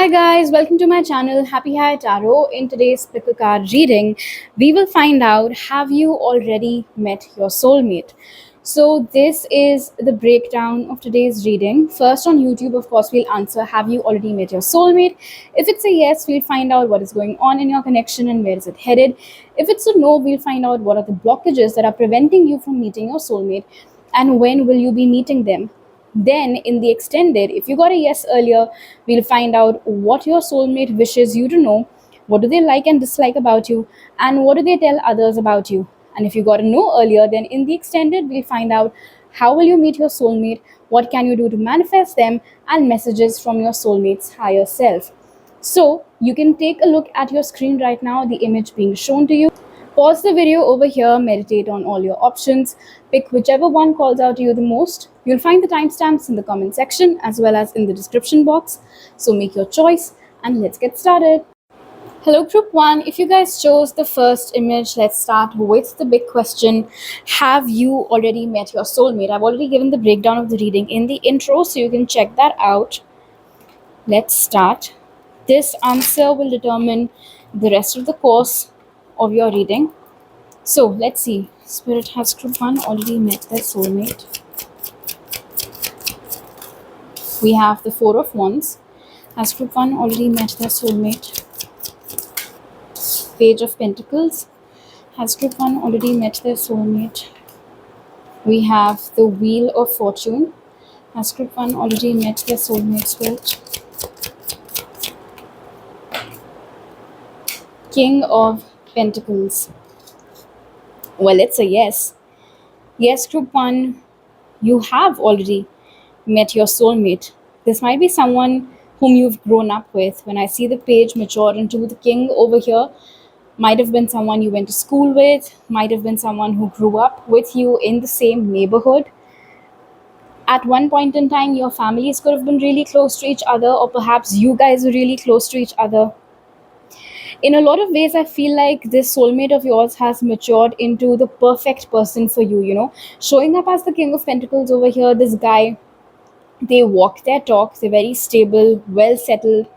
Hi guys, welcome to my channel Happy High Tarot. In today's pickle card reading, we will find out, have you already met your soulmate? So this is the breakdown of today's reading. First on YouTube, of course, we'll answer, have you already met your soulmate? If it's a yes, we'll find out what is going on in your connection and where is it headed. If it's a no, we'll find out what are the blockages that are preventing you from meeting your soulmate and when will you be meeting them. Then, in the extended, if you got a yes earlier, we'll find out what your soulmate wishes you to know, what do they like and dislike about you, and what do they tell others about you. And if you got a no earlier, then in the extended, we'll find out how will you meet your soulmate, what can you do to manifest them, and messages from your soulmate's higher self. So, you can take a look at your screen right now, the image being shown to you. Pause the video over here, meditate on all your options, pick whichever one calls out to you the most. You'll find the timestamps in the comment section as well as in the description box. So make your choice and let's get started. Hello, group one. If you guys chose the first image, let's start with the big question. Have you already met your soulmate? I've already given the breakdown of the reading in the intro, so you can check that out. Let's start. This answer will determine the rest of the course of your reading. So let's see. Spirit, has group one already met their soulmate? We have the Four of Wands. Has group one already met their soulmate? Page of Pentacles. Has group one already met their soulmate? We have the Wheel of Fortune. Has group one already met their soulmate? Spirit. King of Pentacles. Well, it's a yes. Yes, group one, you have already met your soulmate. This might be someone whom you've grown up with. When I see the page mature into the king over here, might have been someone you went to school with, might have been someone who grew up with you in the same neighborhood. At one point in time, your families could have been really close to each other, or perhaps you guys were really close to each other. In a lot of ways, I feel like this soulmate of yours has matured into the perfect person for you, showing up as the King of Pentacles over here. This guy, they walk their talk, they're very stable, well settled,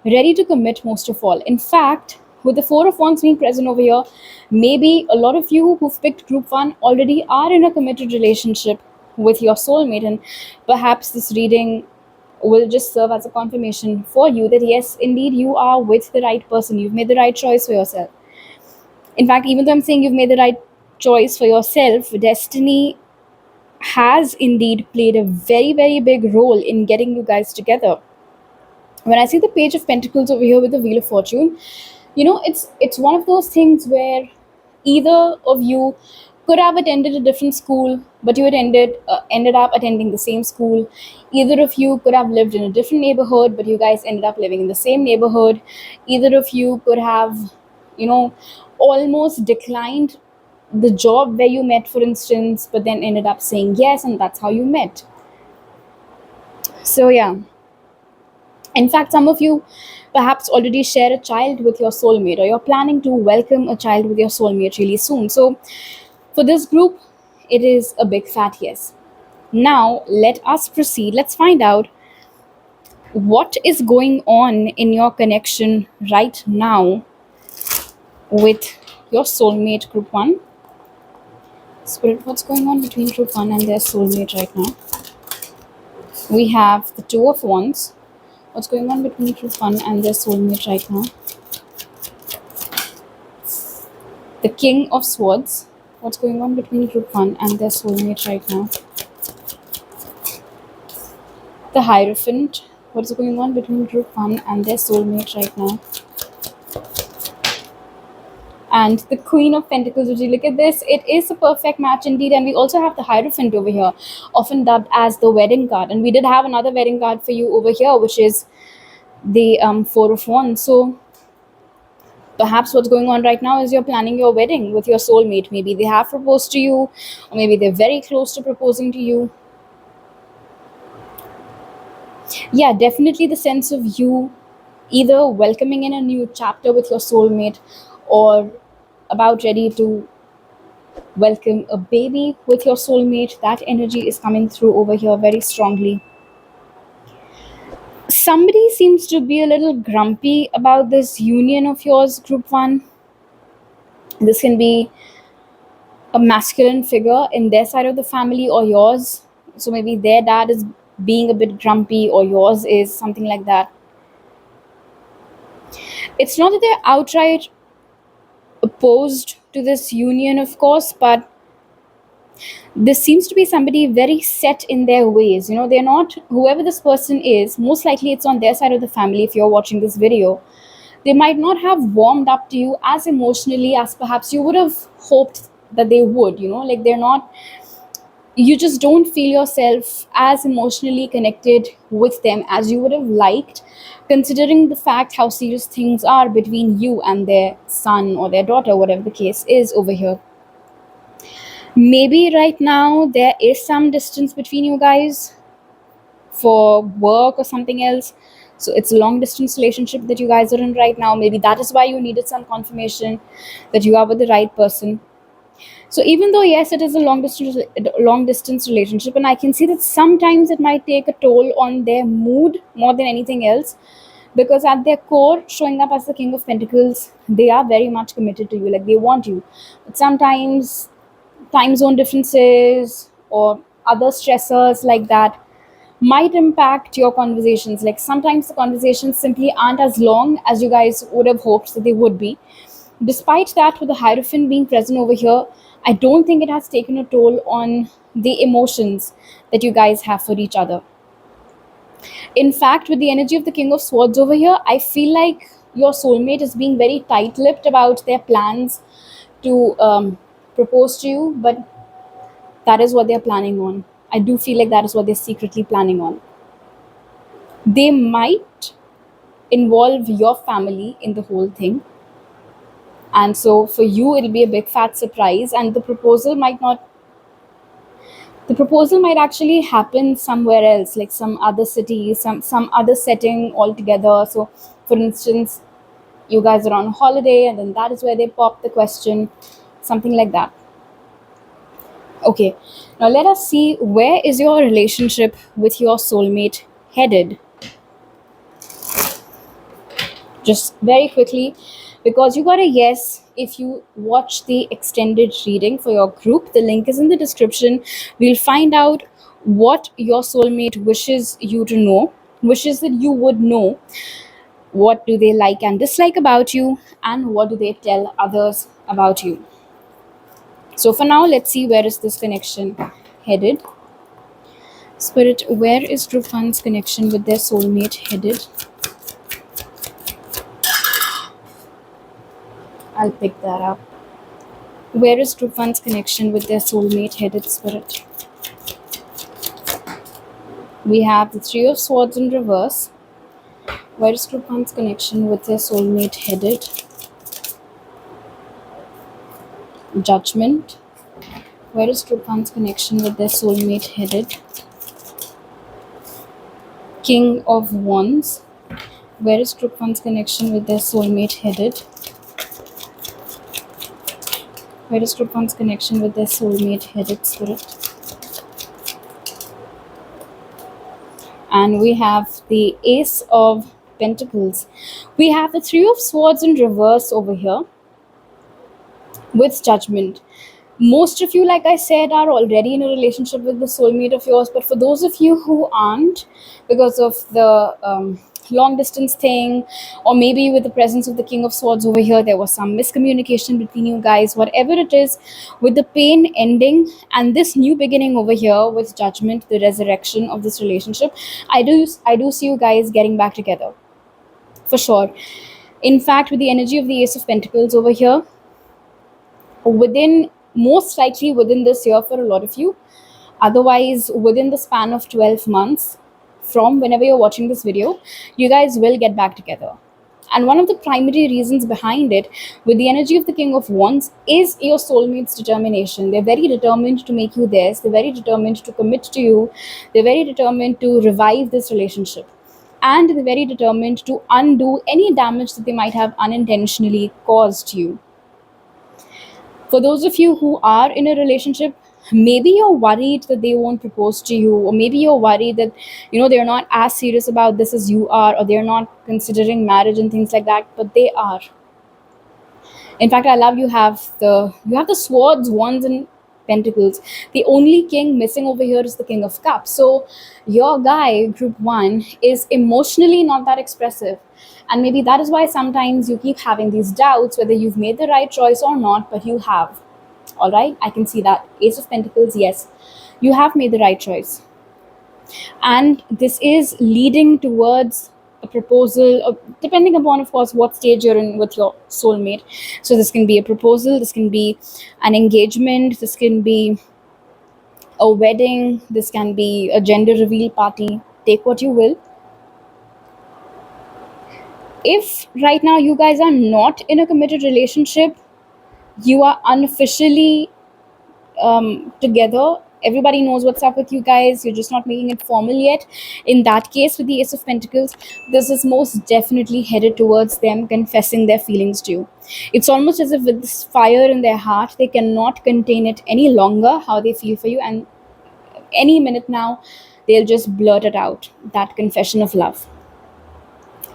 ready to commit most of all. In fact, with the Four of Wands being present over here, maybe a lot of you who've picked group one already are in a committed relationship with your soulmate, and perhaps this reading will just serve as a confirmation for you that yes, indeed, you are with the right person. You've made the right choice for yourself. In fact, even though I'm saying you've made the right choice for yourself, destiny has indeed played a very, very big role in getting you guys together. When I see the Page of Pentacles over here with the Wheel of Fortune, it's one of those things where either of you could have attended a different school, but you ended up attending the same school. Either of you could have lived in a different neighborhood, but you guys ended up living in the same neighborhood. Either of you could have, you know, almost declined the job where you met, for instance, but then ended up saying yes, and that's how you met. So yeah. In fact, some of you perhaps already share a child with your soulmate, or you're planning to welcome a child with your soulmate really soon. So, for this group, it is a big fat yes. Now, let us proceed. Let's find out what is going on in your connection right now with your soulmate, group one. Spirit, what's going on between group one and their soulmate right now? We have the Two of Wands. What's going on between group one and their soulmate right now? The King of Swords. What's going on between group one and their soulmate right now? The Hierophant. What's going on between group one and their soulmate right now? And the Queen of Pentacles. Would you look at this? It is a perfect match indeed. And we also have the Hierophant over here, often dubbed as the wedding card. And we did have another wedding card for you over here, which is the Four of Wands. So perhaps what's going on right now is you're planning your wedding with your soulmate. Maybe they have proposed to you, or maybe they're very close to proposing to you. Yeah, definitely the sense of you either welcoming in a new chapter with your soulmate, or about ready to welcome a baby with your soulmate. That energy is coming through over here very strongly. Somebody seems to be a little grumpy about this union of yours, group one. This can be a masculine figure in their side of the family or yours. So maybe their dad is being a bit grumpy, or yours is something like that. It's not that they're outright opposed to this union, of course, but this seems to be somebody very set in their ways. They're not, whoever this person is, most likely it's on their side of the family if you're watching this video. They might not have warmed up to you as emotionally as perhaps you would have hoped that they would. Like, they're not, you just don't feel yourself as emotionally connected with them as you would have liked, considering the fact how serious things are between you and their son or their daughter, whatever the case is over here. Maybe right now there is some distance between you guys for work or something else. So it's a long distance relationship that you guys are in right now. Maybe that is why you needed some confirmation that you are with the right person. So even though yes, it is a long distance relationship, and I can see that sometimes it might take a toll on their mood more than anything else, because at their core, showing up as the King of Pentacles, they are very much committed to you. Like, they want you, but sometimes time zone differences or other stressors like that might impact your conversations. Like, sometimes the conversations simply aren't as long as you guys would have hoped that they would be. Despite that, with the Hierophant being present over here, I don't think it has taken a toll on the emotions that you guys have for each other. In fact, with the energy of the King of Swords over here, I feel like your soulmate is being very tight lipped about their plans to propose to you, but that is what they're planning on. I do feel like that is what they're secretly planning on. They might involve your family in the whole thing. And so for you, it'll be a big fat surprise, and the proposal might actually happen somewhere else, like some other city, some other setting altogether. So, for instance, you guys are on holiday, and then that is where they pop the question, something like that. Okay, now let us see, where is your relationship with your soulmate headed? Just very quickly, because you got a yes if you watch the extended reading for your group. The link is in the description. We'll find out what your soulmate wishes you to know, wishes that you would know. What do they like and dislike about you, and what do they tell others about you? So for now, let's see, where is this connection headed? Spirit, where is True Fun's connection with their soulmate headed? I'll pick that up. Where is True Fun's connection with their soulmate headed, Spirit? We have the Three of Swords in reverse. Where is True Fun's connection with their soulmate headed? Judgment. Where is True Fun's connection with their soulmate headed? King of Wands. Where is True Fun's connection with their soulmate headed? Where is True Fun's connection with their soulmate headed, Spirit? And we have the Ace of Pentacles. We have the Three of Swords in reverse over here with Judgment. Most of you, like I said, are already in a relationship with the soulmate of yours, but for those of you who aren't, because of the long distance thing, or maybe with the presence of the King of Swords over here, there was some miscommunication between you guys. Whatever it is, with the pain ending and this new beginning over here with Judgment, the resurrection of this relationship, I do see you guys getting back together for sure. In fact, with the energy of the Ace of Pentacles over here, most likely within this year for a lot of you, otherwise within the span of 12 months from whenever you're watching this video, you guys will get back together. And one of the primary reasons behind it, with the energy of the King of Wands, is your soulmate's determination. They're very determined to make you theirs. They're very determined to commit to you. They're very determined to revive this relationship. And they're very determined to undo any damage that they might have unintentionally caused you. For those of you who are in a relationship, Maybe you're worried that they won't propose to you, or maybe you're worried that they're not as serious about this as you are, or they're not considering marriage and things like that, but they are. In fact, I love you have the swords, wands, and pentacles. The only king missing over here is the king of cups. So your guy, group one, is emotionally not that expressive. And maybe that is why sometimes you keep having these doubts whether you've made the right choice or not, but you have. All right, I can see that. Ace of Pentacles, yes, you have made the right choice, and this is leading towards a proposal, depending upon, of course, what stage you're in with your soulmate. So this can be a proposal, this can be an engagement, this can be a wedding, this can be a gender reveal party. Take what you will. If right now you guys are not in a committed relationship, you are unofficially together, everybody knows what's up with you guys, you're just not making it formal yet. In that case, with the Ace of Pentacles, this is most definitely headed towards them confessing their feelings to you. It's almost as if with this fire in their heart, they cannot contain it any longer, how they feel for you, and any minute now they'll just blurt it out, that confession of love.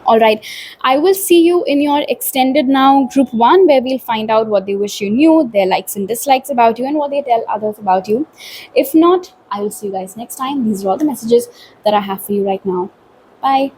All right. I will see you in your extended now group one, where we'll find out what they wish you knew, their likes and dislikes about you, and what they tell others about you. If not, I will see you guys next time. These are all the messages that I have for you right now. Bye.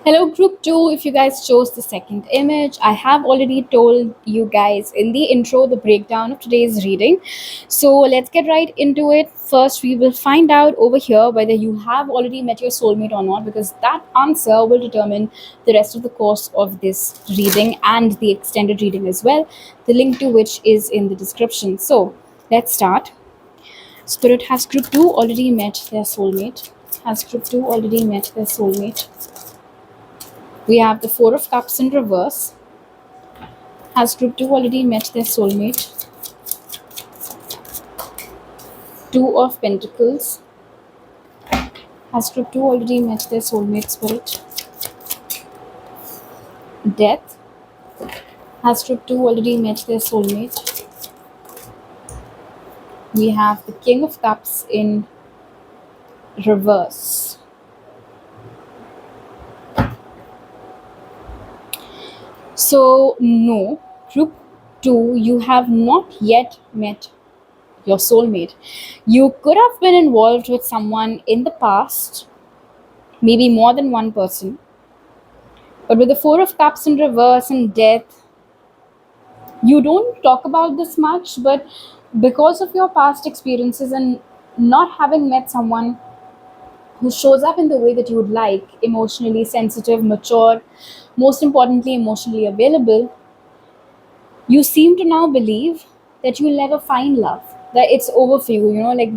Hello, group 2. If you guys chose the second image, I have already told you guys in the intro the breakdown of today's reading. So let's get right into it. First, we will find out over here whether you have already met your soulmate or not, because that answer will determine the rest of the course of this reading and the extended reading as well, the link to which is in the description. So let's start. Spirit, has group 2 already met their soulmate? Has group 2 already met their soulmate? We have the Four of Cups in reverse. Has group 2 already met their soulmate? Two of Pentacles. Has group 2 already met their soulmate, Spirit? Death. Has group 2 already met their soulmate? We have the King of Cups in reverse. So, no, group 2, you have not yet met your soulmate. You could have been involved with someone in the past, maybe more than one person. But with the Four of Cups in reverse and death, you don't talk about this much, but because of your past experiences and not having met someone who shows up in the way that you would like, emotionally sensitive, mature, most importantly, emotionally available, you seem to now believe that you'll never find love, that it's over for you, like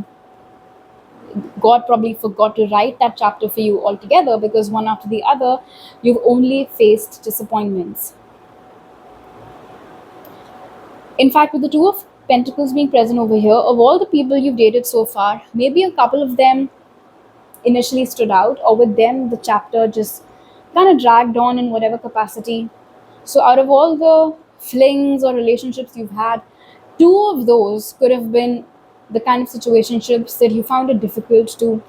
God probably forgot to write that chapter for you altogether, because one after the other, you've only faced disappointments. In fact, with the Two of Pentacles being present over here, of all the people you've dated so far, maybe a couple of them initially stood out, or with them, the chapter just kind of dragged on in whatever capacity. So, out of all the flings or relationships you've had, two of those could have been the kind of situationships that you found it difficult to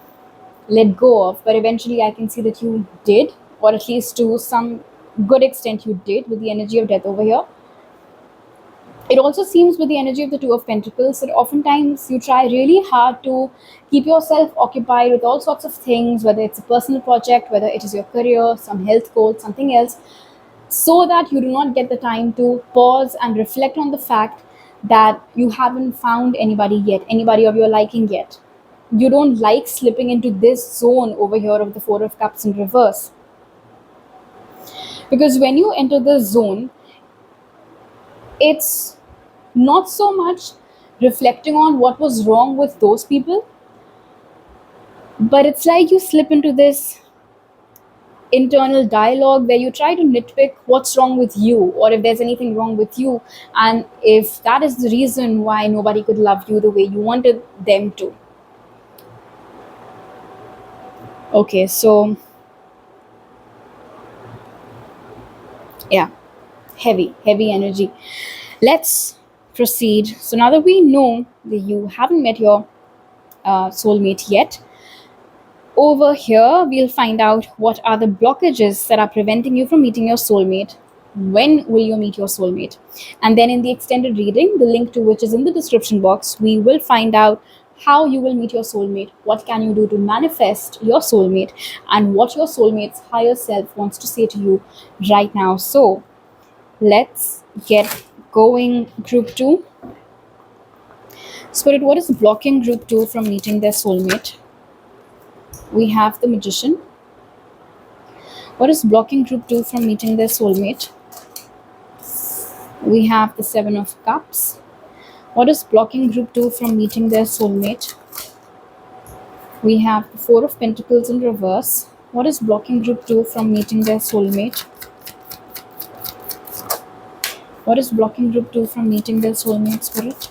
let go of, but eventually I can see that you did, or at least to some good extent you did, with the energy of death over here. It also seems with the energy of the Two of Pentacles that oftentimes you try really hard to keep yourself occupied with all sorts of things, whether it's a personal project, whether it is your career, some health goal, something else, so that you do not get the time to pause and reflect on the fact that you haven't found anybody yet, anybody of your liking yet. You don't like slipping into this zone over here of the Four of Cups in reverse. Because when you enter this zone, it's not so much reflecting on what was wrong with those people, but it's like you slip into this internal dialogue where you try to nitpick what's wrong with you, or if there's anything wrong with you, and if that is the reason why nobody could love you the way you wanted them to. Okay, so yeah, heavy energy. Let's proceed. So now that we know that you haven't met your soulmate yet, over here we'll find out what are the blockages that are preventing you from meeting your soulmate. When will you meet your soulmate? And then in the extended reading, the link to which is in the description box, we will find out how you will meet your soulmate, what can you do to manifest your soulmate, and what your soulmate's higher self wants to say to you right now. So let's get going. Group 2. Spirit, what is blocking group 2 from meeting their soulmate? We have the Magician. What is blocking group 2 from meeting their soulmate? We have the Seven of Cups. What is blocking group 2 from meeting their soulmate? We have the Four of Pentacles in reverse. What is blocking group 2 from meeting their soulmate? What is blocking group 2 from meeting their soulmate, Spirit?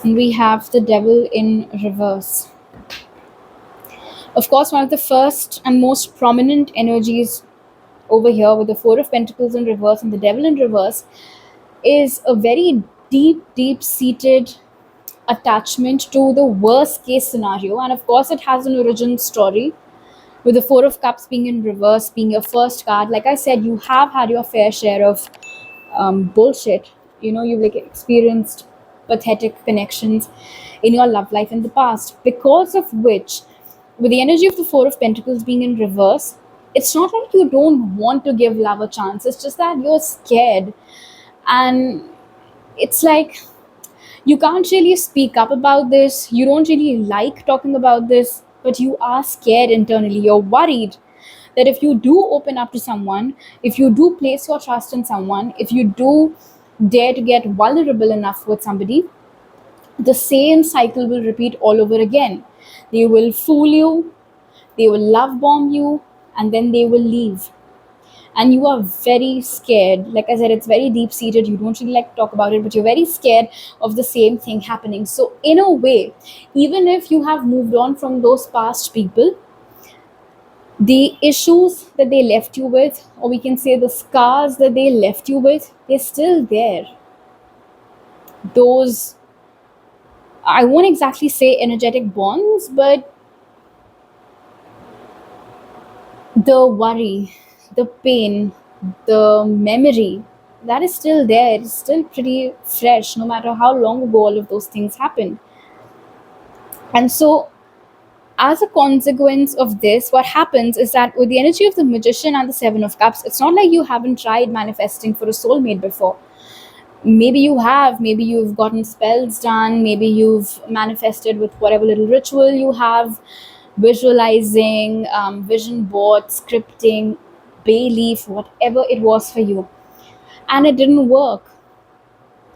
And we have the Devil in reverse. Of course, one of the first and most prominent energies over here with the Four of Pentacles in reverse and the Devil in reverse is a very deep seated attachment to the worst case scenario. And of course, it has an origin story with the Four of Cups being in reverse, being your first card. Like I said, you have had your fair share of bullshit. You've like experienced pathetic connections in your love life in the past, because of which, with the energy of the Four of Pentacles being in reverse, it's not like you don't want to give love a chance. It's just that you're scared. And it's like you can't really speak up about this. You don't really like talking about this, but you are scared internally. You're worried that if you do open up to someone, if you do place your trust in someone, if you do dare to get vulnerable enough with somebody, the same cycle will repeat all over again. They will fool you, they will love bomb you, and then they will leave. And you are very scared. Like I said, it's very deep seated. You don't really like to talk about it, but you're very scared of the same thing happening. So, in a way, even if you have moved on from those past people, the issues that they left you with, or we can say the scars that they left you with, they're still there. Those, I won't exactly say energetic bonds, but the worry, the pain, the memory, that is still there. It's still pretty fresh, no matter how long ago all of those things happened. And so, as a consequence of this, what happens is that with the energy of the Magician and the Seven of Cups, it's not like you haven't tried manifesting for a soulmate before. Maybe you have, maybe you've gotten spells done, maybe you've manifested with whatever little ritual you have, visualizing, vision board, scripting, bay leaf, whatever it was for you, and it didn't work.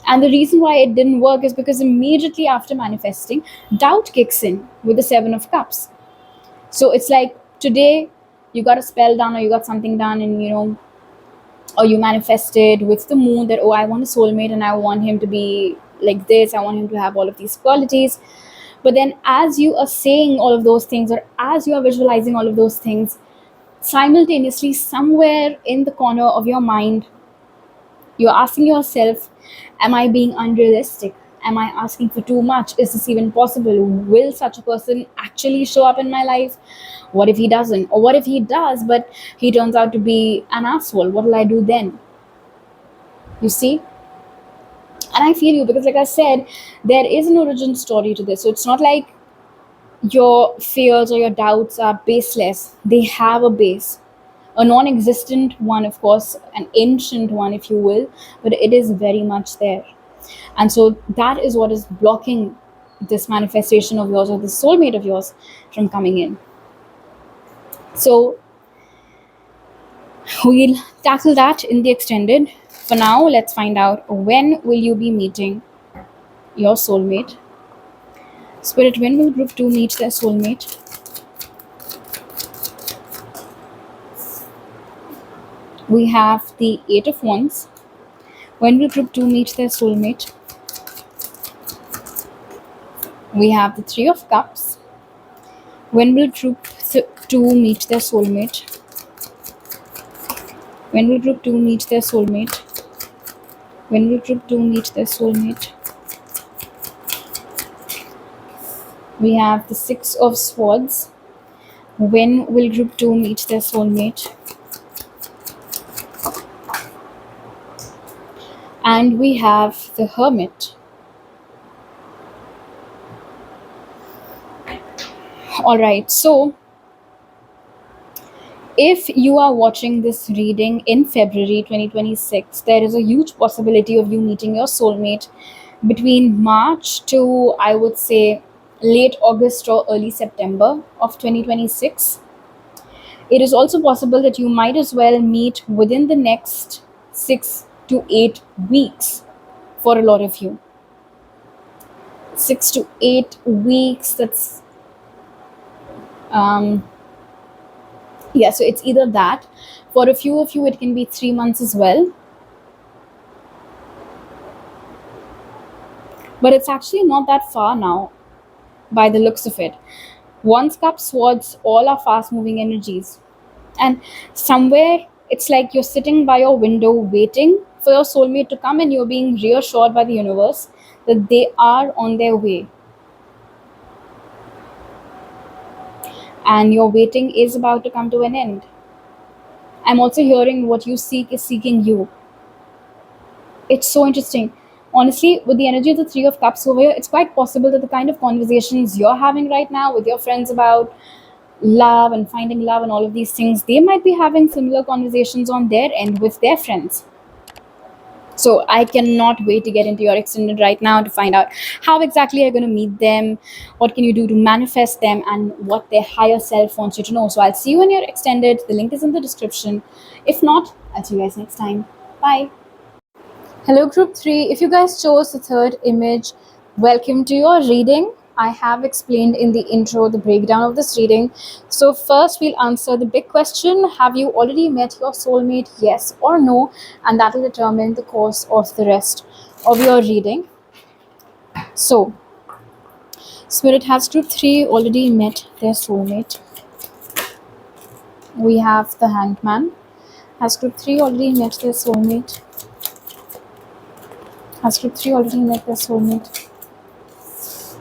And the reason why it didn't work is because immediately after manifesting, doubt kicks in with the Seven of Cups. So it's like today you got a spell done or you got something done, and or you manifested with the moon that, oh, I want a soulmate and I want him to be like this, I want him to have all of these qualities. But then as you are saying all of those things, or as you are visualizing all of those things, simultaneously somewhere in the corner of your mind, you're asking yourself, am I being unrealistic? Am I asking for too much? Is this even possible? Will such a person actually show up in my life? What if he doesn't? Or what if he does, but he turns out to be an asshole? What will I do then? You see? And I feel you, because, like I said, there is an origin story to this. So it's not like your fears or your doubts are baseless, they have a base. A non existent one, of course, an ancient one, if you will, but it is very much there. And so that is what is blocking this manifestation of yours, or the soulmate of yours, from coming in. So we'll tackle that in the extended. For now, let's find out, when will you be meeting your soulmate? Spirit, when will group 2 meet their soulmate? We have the Eight of Wands. When will group 2 meet their soulmate? We have the Three of Cups. When will group 2 meet their soulmate? When will group 2 meet their soulmate? When will group 2 meet their soulmate? We have the Six of Swords. When will group 2 meet their soulmate? And we have the Hermit. All right, so if you are watching this reading in February 2026, there is a huge possibility of you meeting your soulmate between March to, I would say, late August or early September of 2026. It is also possible that you might as well meet within the next 6 to 8 weeks for a lot of you. 6 to 8 weeks, that's um, yeah, so it's either that. For a few of you, it can be 3 months as well. But it's actually not that far now, by the looks of it. One's cup swords, all are fast moving energies. And somewhere it's like you're sitting by your window waiting for your soulmate to come, and you're being reassured by the universe that they are on their way. And your waiting is about to come to an end. I'm also hearing what you seek is seeking you. It's so interesting. Honestly, with the energy of the Three of Cups over here, it's quite possible that the kind of conversations you're having right now with your friends about love and finding love and all of these things, they might be having similar conversations on their end with their friends. So I cannot wait to get into your extended right now to find out how exactly you're going to meet them, what can you do to manifest them, and what their higher self wants you to know. So I'll see you in your extended. The link is in the description. If not, I'll see you guys next time. Bye. Hello, group 3. If you guys chose the third image, welcome to your reading. I have explained in the intro the breakdown of this reading. So, first, we'll answer the big question: have you already met your soulmate? Yes or no? And that will determine the course of the rest of your reading. So, Spirit, has group 3 already met their soulmate? We have the Hanged Man. Has group 3 already met their soulmate? Has group 3 already met their soulmate?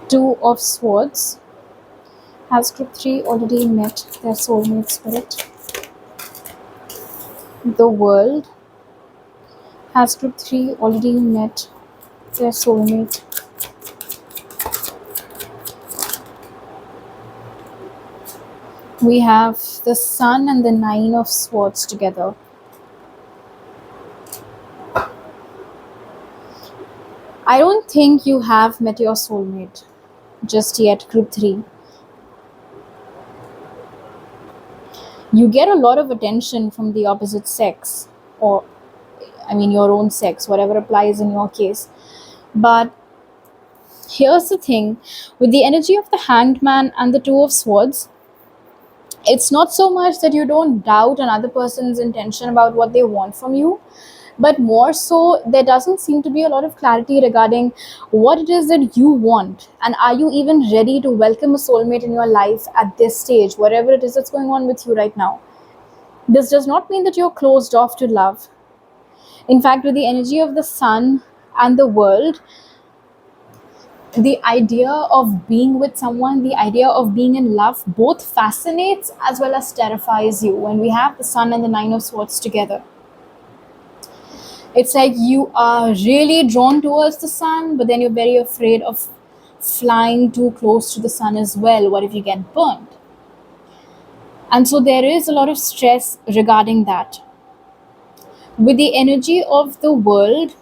Two of Swords. Has group 3 already met their soulmate? Spirit? The World. Has group 3 already met their soulmate? We have the Sun and the Nine of Swords together. I don't think you have met your soulmate just yet, group 3. You get a lot of attention from the opposite sex, or I mean your own sex, whatever applies in your case. But here's the thing, with the energy of the Hanged Man and the Two of Swords, it's not so much that you don't doubt another person's intention about what they want from you, but more so there doesn't seem to be a lot of clarity regarding what it is that you want, and are you even ready to welcome a soulmate in your life at this stage, whatever it is that's going on with you right now. This does not mean that you're closed off to love. In fact, with the energy of the Sun and the World, the idea of being with someone, the idea of being in love, both fascinates as well as terrifies you when we have the Sun and the Nine of Swords together. It's like you are really drawn towards the Sun, but then you're very afraid of flying too close to the Sun as well. What if you get burnt? And so there is a lot of stress regarding that. With the energy of the World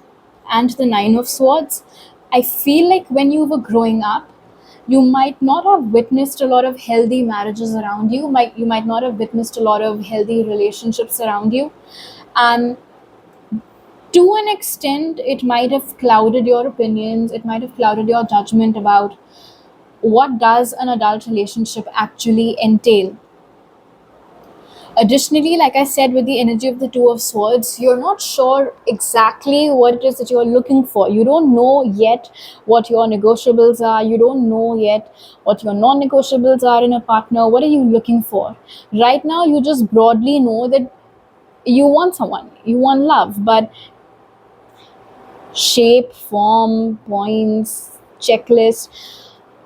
and the Nine of Swords, I feel like when you were growing up, you might not have witnessed a lot of healthy marriages around you. You might not have witnessed a lot of healthy relationships around you, and to an extent, it might have clouded your opinions. It might have clouded your judgment about what does an adult relationship actually entail. Additionally, like I said, with the energy of the Two of Swords, you're not sure exactly what it is that you're looking for. You don't know yet what your negotiables are. You don't know yet what your non negotiables are in a partner. What are you looking for? Right now, you just broadly know that you want someone, you want love, but shape, form, points, checklist.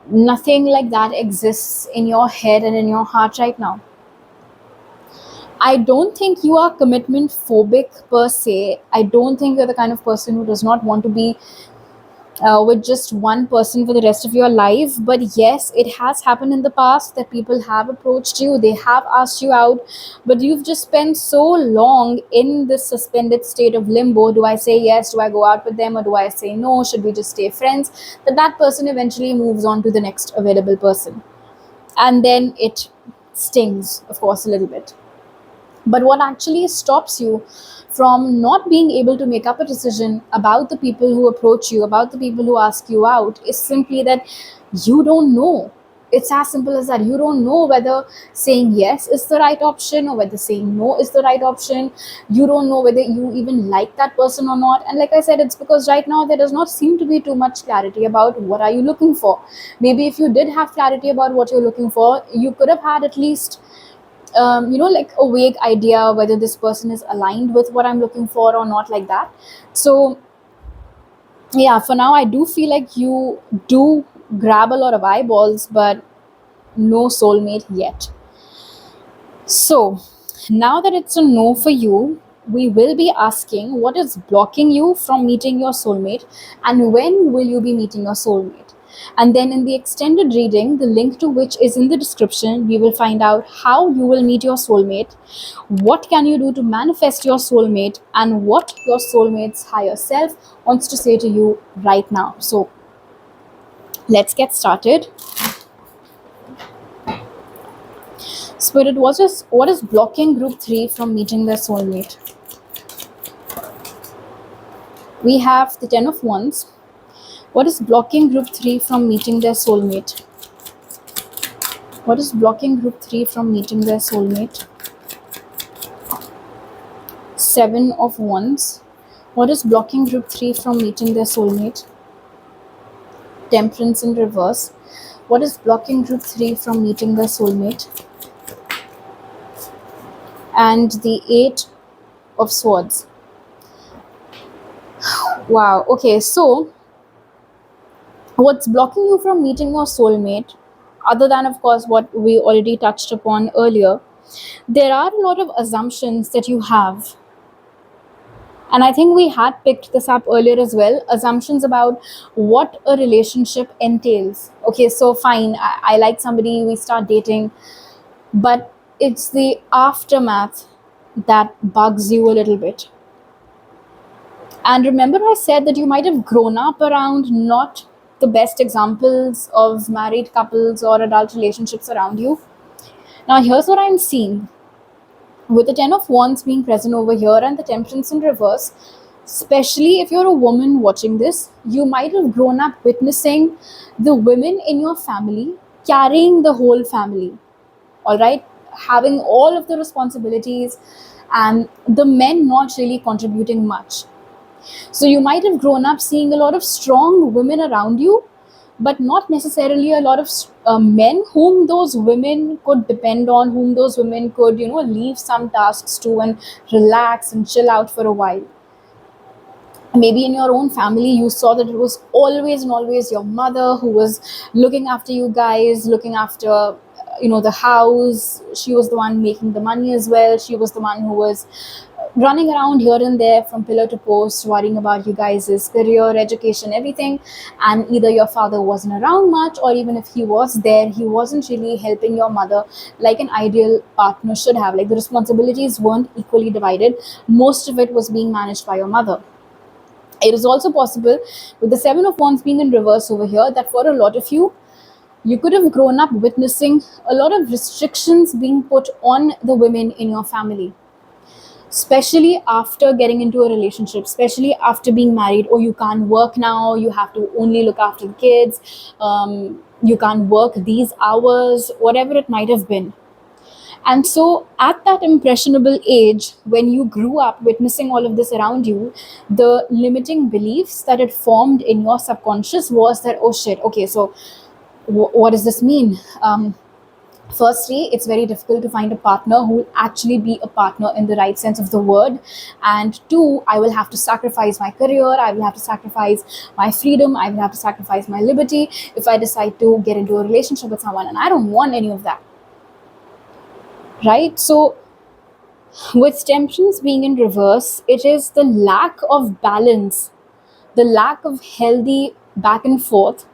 Nothing like that exists in your head and in your heart right now. I don't think you are commitment phobic per se. I don't think you're the kind of person who does not want to be with just one person for the rest of your life. But yes, it has happened in the past that people have approached you, they have asked you out, but you've just spent so long in this suspended state of limbo. Do I say yes? Do I go out with them? Or do I say no? Should we just stay friends? That person eventually moves on to the next available person. And then it stings, of course, a little bit. But what actually stops you from not being able to make up a decision about the people who approach you, about the people who ask you out, is simply that you don't know. It's as simple as that. You don't know whether saying yes is the right option or whether saying no is the right option. You don't know whether you even like that person or not. And like I said, it's because right now there does not seem to be too much clarity about what are you looking for. Maybe if you did have clarity about what you're looking for, you could have had at least like a vague idea whether this person is aligned with what I'm looking for or not, like that. So yeah, for now I do feel like you do grab a lot of eyeballs, but no soulmate yet. So now that it's a no for you, we will be asking what is blocking you from meeting your soulmate and when will you be meeting your soulmate. And then in the extended reading, the link to which is in the description, we will find out how you will meet your soulmate, what can you do to manifest your soulmate, and what your soulmate's higher self wants to say to you right now. So let's get started. Spirit, what is blocking group 3 from meeting their soulmate? We have the 10 of Wands. What is blocking group 3 from meeting their soulmate? What is blocking group 3 from meeting their soulmate? 7 of Wands. What is blocking group 3 from meeting their soulmate? Temperance in reverse. What is blocking group 3 from meeting their soulmate? And the 8 of Swords. Wow. Okay, so what's blocking you from meeting your soulmate, other than of course what we already touched upon earlier, there are a lot of assumptions that you have. And I think we had picked this up earlier as well. Assumptions about what a relationship entails. Okay, so fine, I like somebody, we start dating, but it's the aftermath that bugs you a little bit. And remember, I said that you might have grown up around not the best examples of married couples or adult relationships around you. Now, here's what I'm seeing. With the 10 of Wands being present over here and the Temperance in reverse, especially if you're a woman watching this, you might have grown up witnessing the women in your family carrying the whole family, all right? Having all of the responsibilities and the men not really contributing much. So you might have grown up seeing a lot of strong women around you, but not necessarily a lot of men whom those women could depend on, whom those women could, leave some tasks to and relax and chill out for a while. Maybe in your own family, you saw that it was always and always your mother who was looking after you guys, looking after, the house. She was the one making the money as well. She was the one who was running around here and there from pillar to post, worrying about you guys' career, education, everything. And either your father wasn't around much, or even if he was there, he wasn't really helping your mother like an ideal partner should have. Like the responsibilities weren't equally divided. Most of it was being managed by your mother. It is also possible, with the 7 of Wands being in reverse over here, that for a lot of you, you could have grown up witnessing a lot of restrictions being put on the women in your family, especially after getting into a relationship, especially after being married. Oh, you can't work now, you have to only look after the kids, you can't work these hours, whatever it might have been. And so, at that impressionable age, when you grew up witnessing all of this around you, the limiting beliefs that it formed in your subconscious was that, oh shit, okay, so what does this mean? Firstly, it's very difficult to find a partner who will actually be a partner in the right sense of the word. And two, I will have to sacrifice my career, I will have to sacrifice my freedom, I will have to sacrifice my liberty if I decide to get into a relationship with someone, and I don't want any of that, right? So with temptations being in reverse, it is the lack of balance, the lack of healthy back and forth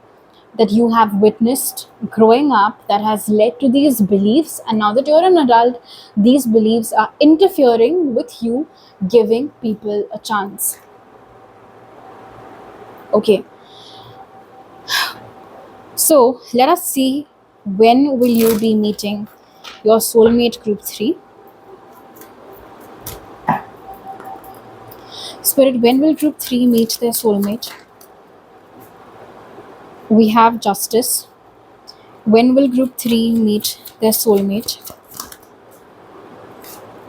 that you have witnessed growing up that has led to these beliefs. And now that you're an adult, these beliefs are interfering with you giving people a chance. Okay, so let us see, when will you be meeting your soulmate group 3? Spirit, when will group 3 meet their soulmate? We have justice. When will group 3 meet their soulmate?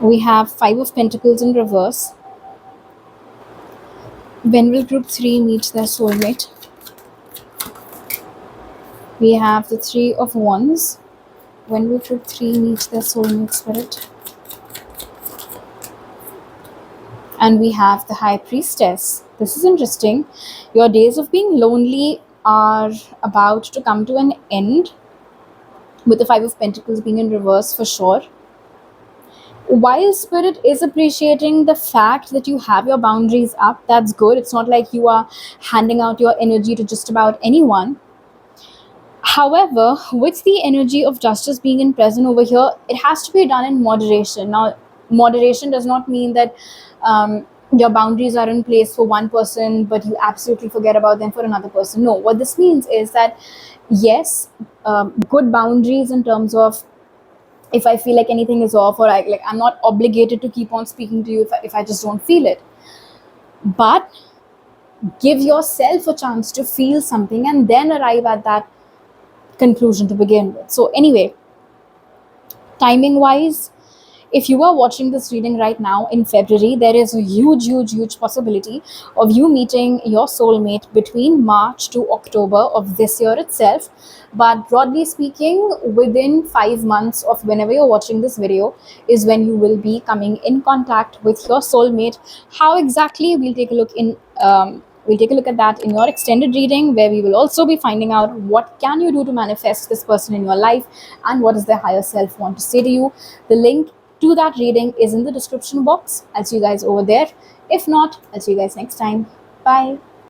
We have 5 of pentacles in reverse. When will group 3 meet their soulmate? We have the 3 of wands. When will group 3 meet their soulmate, spirit? And we have the high priestess. This is interesting. Your days of being lonely are about to come to an end, with the 5 of pentacles being in reverse for sure. While spirit is appreciating the fact that you have your boundaries up, that's good. It's not like you are handing out your energy to just about anyone. However, with the energy of justice being in present over here, it has to be done in moderation. Now, moderation does not mean that your boundaries are in place for one person, but you absolutely forget about them for another person. No, what this means is that, yes, good boundaries in terms of, if I feel like anything is off, or I'm not obligated to keep on speaking to you if I just don't feel it. But give yourself a chance to feel something and then arrive at that conclusion to begin with. So anyway, timing wise, if you are watching this reading right now in February, there is a huge possibility of you meeting your soulmate between March to October of this year itself. But broadly speaking, within 5 months of whenever you're watching this video is when you will be coming in contact with your soulmate. How exactly? We'll take a look at that in your extended reading, where we will also be finding out what can you do to manifest this person in your life and what does their higher self want to say to you. The link to that reading is in the description box. I'll see you guys over there. If not, I'll see you guys next time. Bye.